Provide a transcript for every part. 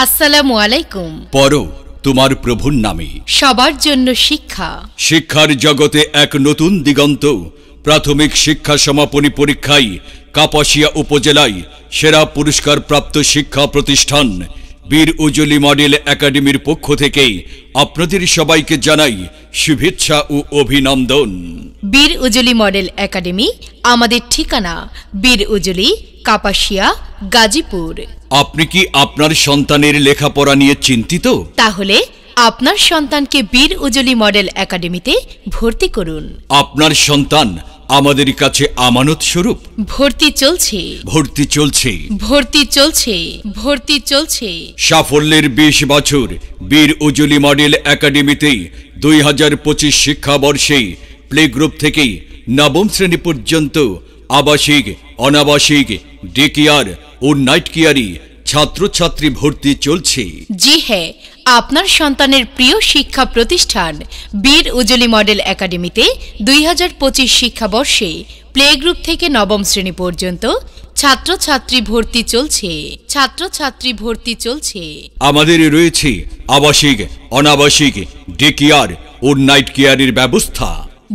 আসসালামু আলাইকুম। পড়ো তোমার প্রভুর নামে। সবার জন্য শিক্ষা। শিক্ষার জগতে এক নতুন দিগন্ত। প্রাথমিক শিক্ষা সমাপনী পরীক্ষায় কাপাসিয়া উপজেলায় সেরা পুরস্কার প্রাপ্ত শিক্ষা প্রতিষ্ঠান বীর উজলি মডেল একাডেমির পক্ষ থেকে আপনাদের সবাইকে জানাই শুভেচ্ছা ও অভিনন্দন। বীর উজলি মডেল একাডেমি, আমাদের ঠিকানা বীর উজলি, কাপাসিয়া, গাজীপুর। আপনি কি আপনার সন্তানের লেখাপড়া নিয়ে চিন্তিত? তাহলে আপনার সন্তানকে বীর উজলি মডেল একাডেমিতে ভর্তি করুন। আপনার সন্তান আমাদের কাছে আমানত স্বরূপ। ভর্তি চলছে, ভর্তি চলছে, ভর্তি চলছে, ভর্তি চলছে। সাফল্যের 20 বছর বীর উজলি মডেল একাডেমিতে 2025 শিক্ষাবর্ষে প্লে গ্রুপ থেকে নবম শ্রেণী পর্যন্ত আবাসিক, অনাবাসিক, ডে কেয়ার ও নাইট কেয়ারে ছাত্রছাত্রী ভর্তি চলছে। জি হ্যাঁ, আপনার সন্তানের প্রিয় শিক্ষা প্রতিষ্ঠান বীর উজলি মডেল একাডেমিতে 2025 শিক্ষাবর্ষে প্লে গ্রুপ থেকে নবম শ্রেণী পর্যন্ত ছাত্রছাত্রী ভর্তি চলছে, ছাত্রছাত্রী ভর্তি চলছে। আমাদের রয়েছে আবাসিক, অনাবাসিক, ডে কেয়ার ও নাইট কেয়ারের ব্যবস্থা।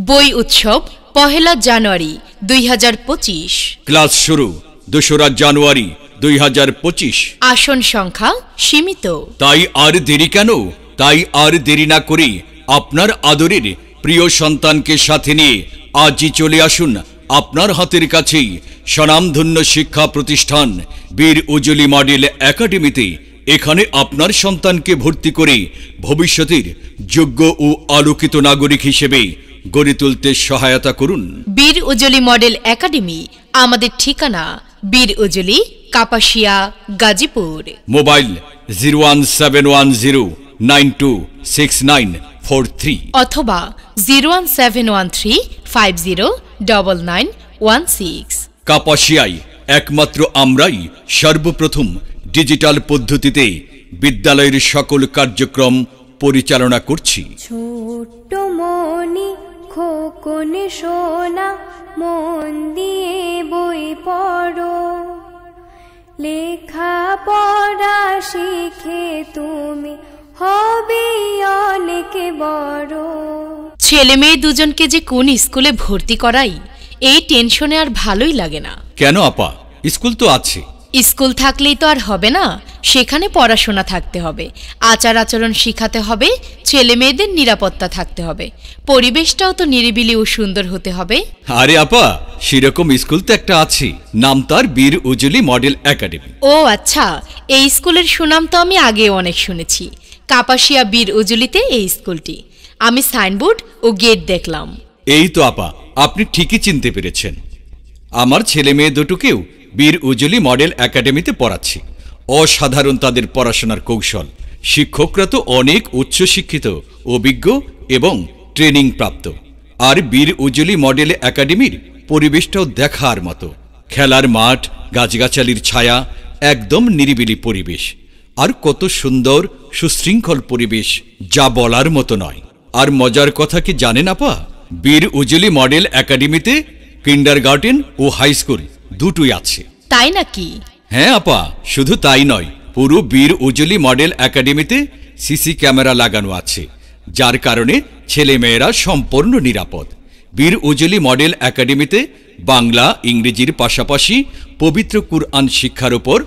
বই উৎসব 1 জানুয়ারি 2025। ক্লাস শুরু 2 জানুয়ারি 2025। আসন সংখ্যা সীমিত। তাই আর দেরি কেন? তাই আর দেরি না করে আপনার আদরের প্রিয় সন্তানকে সাথে নিয়ে আজই চলে আসুন আপনার হাতের কাছেই স্বনামধন্য শিক্ষা প্রতিষ্ঠান বীর উজলি মডেল একাডেমিতে। এখানে আপনার সন্তানকে ভর্তি করে ভবিষ্যতের যোগ্য ও আলোকিত নাগরিক হিসেবে গড়ে তুলতে সহায়তা করুন। বীর উজলি মডেল একাডেমি, আমাদের ঠিকানা বীর উজলি, কাপাসিয়া, গাজীপুর। মোবাইল 01710926943 অথবা 01713509916। কাপাসিয়ায় একমাত্র আমরাই সর্বপ্রথম ডিজিটাল পদ্ধতিতে বিদ্যালয়ের সকল কার্যক্রম পরিচালনা করছি। ছোট্ট মনি খোকন সোনা, মন দিয়ে বই পড়ো, লেখা পড়া শিখে তুমি হবে অনেক বড়। ছেলে মেয়ে দুজনকে যে কোন স্কুলে ভর্তি করাই, এই টেনশনে আর ভালোই লাগে না। কেন আপা, স্কুল তো আছে। স্কুল থাকলেই তো আর হবে না, সেখানে পড়াশোনা থাকতে হবে, আচার আচরণ শিখাতে হবে, ছেলে মেয়েদের নিরাপত্তা থাকতে হবে, পরিবেশটাও তো নিরিবিলি ও সুন্দর হতে হবে। আরে আপা, সেরকম স্কুল তো একটা আছে, নাম তার বীর উজলি মডেল একাডেমি। ও আচ্ছা, এই স্কুলের সুনাম তো আমি আগে অনেক শুনেছি। কাপাসিয়া বীর উজলিতে এই স্কুলটি, আমি সাইনবোর্ড ও গেট দেখলাম। এই তো আপা, আপনি ঠিকই চিনতে পেরেছেন। আমার ছেলে মেয়ে দুটোকেও বীর উজলি মডেল একাডেমিতে পড়াচ্ছি। অসাধারণ তাদের পড়াশোনার কৌশল। শিক্ষকরা তো অনেক উচ্চশিক্ষিত, অভিজ্ঞ এবং ট্রেনিং প্রাপ্ত। আর বীর উজলি মডেল একাডেমির পরিবেশটাও দেখার মতো। খেলার মাঠ, গাছগাছালির ছায়া, একদম নিরিবিলি পরিবেশ। আর কত সুন্দর সুশৃঙ্খল পরিবেশ, যা বলার মতো নয়। আর মজার কথা কি জানেন আপা, বীর উজলি মডেল একাডেমিতে কিন্ডারগার্টেন ও হাই স্কুল দুটোই আছে। তাই নাকি? হ্যাঁ আপা, শুধু তাই নয়, পুরো বীর উজলি মডেল একাডেমিতে সিসি ক্যামেরা লাগানো আছে, যার কারণে ছেলে মেয়েরা সম্পূর্ণ নিরাপদ। বীর উজলি মডেল একাডেমিতে বাংলা, ইংরেজির পাশাপাশি পবিত্র কুরআন শিক্ষার উপর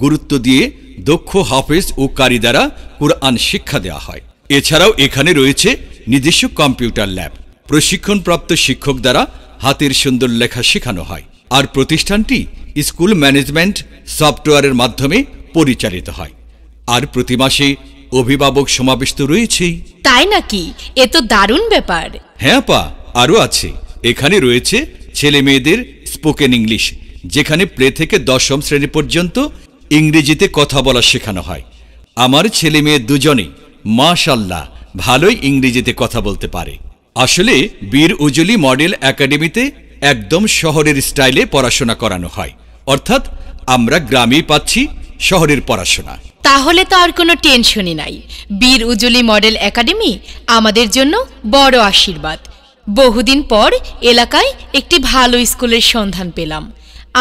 গুরুত্ব দিয়ে দক্ষ হাফেজ ও কারি দ্বারা কুরআন শিক্ষা দেওয়া হয়। এছাড়াও এখানে রয়েছে নিজস্ব কম্পিউটার ল্যাব। প্রশিক্ষণপ্রাপ্ত শিক্ষক দ্বারা হাতের সুন্দর লেখা শেখানো হয়। আর প্রতিষ্ঠানটি স্কুল ম্যানেজমেন্ট সফটওয়্যারের মাধ্যমে পরিচালিত হয়। আর প্রতি মাসে অভিভাবক সমাবেশ তো রয়েছেই। তাই নাকি? এ তো দারুণ ব্যাপার। হ্যাঁ পা, আরও আছে। এখানে রয়েছে ছেলে মেয়েদের স্পোকেন ইংলিশ, যেখানে প্লে থেকে 10ম শ্রেণী পর্যন্ত ইংরেজিতে কথা বলা শেখানো হয়। আমার ছেলে মেয়ে দুজনেই মাশাআল্লাহ ভালোই ইংরেজিতে কথা বলতে পারে। আসলে বীর উজলি মডেল একাডেমিতে একদম শহরের স্টাইলে পড়াশোনা করানো হয়, অর্থাৎ আমরা গ্রামেই পাচ্ছি শহরের পড়াশোনা। তাহলে তো আর কোনো টেনশনই নাই। বীর উজলি মডেল একাডেমি আমাদের জন্য বড় আশীর্বাদ। বহুদিন পর এলাকায় একটি ভালো স্কুলের সন্ধান পেলাম।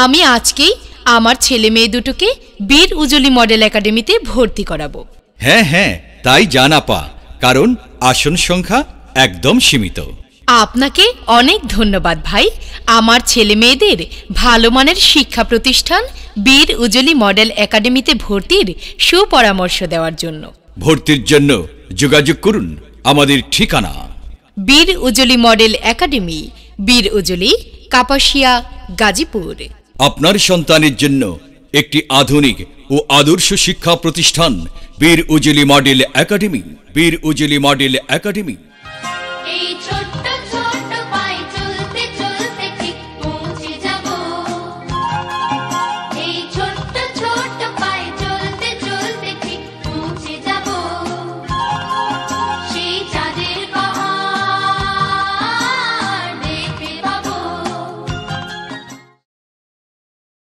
আমি আজকেই আমার ছেলে মেয়ে দুটোকে বীর উজলি মডেল একাডেমিতে ভর্তি করাবো। হ্যাঁ হ্যাঁ, তাই জানাপা, কারণ আসন সংখ্যা একদম সীমিত। আপনাকে অনেক ধন্যবাদ ভাই, আমার ছেলে মেয়েদের ভালো মানের শিক্ষা প্রতিষ্ঠান বীর উজলি মডেল একাডেমিতে ভর্তির সুপরামর্শ দেওয়ার জন্য। ভর্তির জন্য যোগাযোগ করুন আমাদের ঠিকানা বীর উজলি মডেল একাডেমি, বীর উজলি, কাপাসিয়া, গাজীপুর। আপনার সন্তানের জন্য একটি আধুনিক ও আদর্শ শিক্ষা প্রতিষ্ঠান বীর উজলি মডেল একাডেমি। বীর উজলি মডেল একাডেমি।